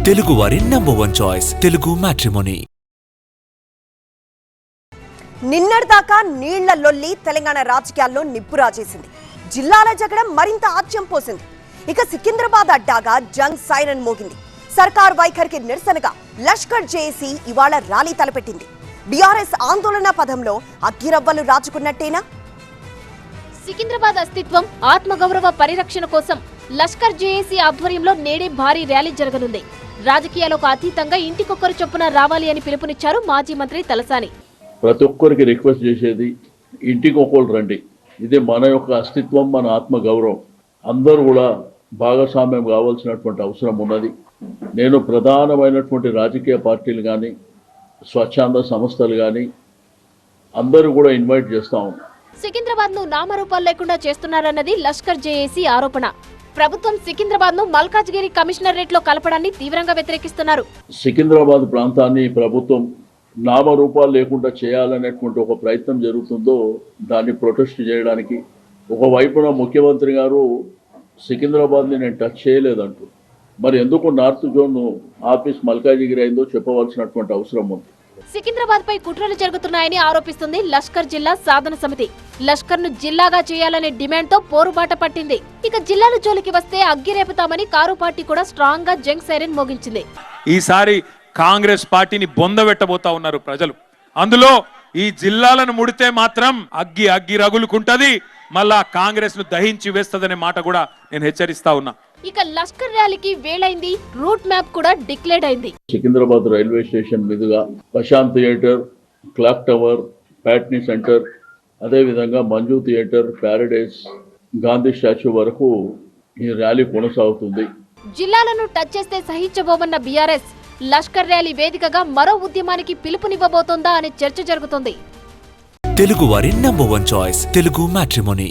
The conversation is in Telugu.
తెలుగువారి #1 చాయిస్ తెలుగు మ్యాట్రిమోనీ. నిన్నటిదాకా నీళ్ల లొల్లి తెలంగాణ రాజకీయాల్లో నిప్పురాజేసింది. జిల్లాల జగడం మరింత ఆజ్యం పోసింది. ఇక సికింద్రాబాద్ అడ్డాగా జంగ్ సైరన్ మోగింది. సర్కార్ వైఖరికి నిరసనగా లష్కర్ జేఏసీ ఇవాళ ర్యాలీ తలపెట్టింది. బీఆర్ఎస్ ఆందోళన పదంలో అగ్గిరవ్వలు రాజుకున్నట్టేనా? సికింద్రాబాద్ అస్తిత్వం, ఆత్మగౌరవ పరిరక్షణ కోసం లష్కర్ జేఏసీ ఆధ్వర్యంలో నేడే భారీ ర్యాలీ జరగనుంది. రాజకీయాలకు అతీతంగా ఇంటికొక్కరు చొప్పున రావాలి అని పిలుపునిచ్చారు మాజీ మంత్రి తలసాని. ప్రతి ఒక్కరికి రిక్వెస్ట్ చేసేది, ఇంటికి ఒకళ్ళు రండి. ఇది మన యొక్క అస్తిత్వం, మన ఆత్మ గౌరవం. అందరూ కూడా భాగస్వామ్యం కావాల్సినటువంటి అవసరం ఉన్నది. నేను ప్రధానమైనటువంటి రాజకీయ పార్టీలు కానీ, స్వచ్ఛంద సంస్థలు కానీ అందరూ కూడా ఇన్వైట్ చేస్తా ఉన్నాం. సికింద్రాబాద్ ను నామరూపాలు లేకుండా చేస్తున్నారన్నది లష్కర్ జేఏసీ ఆరోపణ. ప్రభుత్వం సికింద్రాబాద్ ను మల్కాజ్గిరి కమిషనరేట్ లో కలపడాన్ని తీవ్రంగా వ్యతిరేకిస్తున్నారు. సికింద్రాబాద్ ప్రాంతాన్ని ప్రభుత్వం నామరూపాలు లేకుండా చేయాలనేటువంటి ఒక ప్రయత్నం జరుగుతుందో దాన్ని ప్రొటెస్ట్ చేయడానికి ఒకవైపున ముఖ్యమంత్రి గారు సికింద్రాబాద్ని నేను టచ్ చేయలేదంటూ, మరి ఎందుకు నార్త్ జోన్ ఆఫీస్ మల్కాజిగిరి అయిందో చెప్పవలసినటువంటి అవసరం ఉంది. సికింద్రాబాద్ పై కుట్రలు జరుగుతున్నాయని ఆరోపిస్తుంది లష్కర్ జిల్లా సాధన సమితి. లష్కర్ ను జిల్లాగా చేయాలనే డిమాండ్ తో పోరుబాట పట్టింది. ఇక జిల్లాల జోలికి వస్తే అగ్గిరేపుతామని కారు పార్టీ కూడా స్ట్రాంగ్ గా జంగ్ సైరన్ మోగించింది. ఈసారి కాంగ్రెస్ పార్టీని బొందబెట్టబోతా ఉన్నారు ప్రజలు. అందులో ఈ జిల్లాలను ముడితే మాత్రం అగ్గి రగులుకుంటది, మళ్ళా కాంగ్రెస్ ను దహించి వేస్తదనే మాట కూడా నేను హెచ్చరిస్తా ఉన్నా. ఇక లష్కర్ ర్యాలీకి వేళైంది. రూట్ మ్యాప్ కూడా డిక్లేర్ అయింది. సికింద్రాబాద్ రైల్వే స్టేషన్ మీదుగా Prashanth theatre, clock tower, Patny centre, అదేవిధంగా Manju theatre, Paradise, Gandhi statue వరకు ఈ ర్యాలీ కొనసాగుతుంది. జిల్లాలను టచ్ చేస్తే సహించబోమన్న బీఆర్ఎస్ లష్కర్ ర్యాలీ వేదికగా మరో ఉద్యమానికి పిలుపునివ్వబోతోందా అనే చర్చ జరుగుతోంది. తెలుగువారి #1 చాయిస్ తెలుగు మ్యాట్రిమోనీ.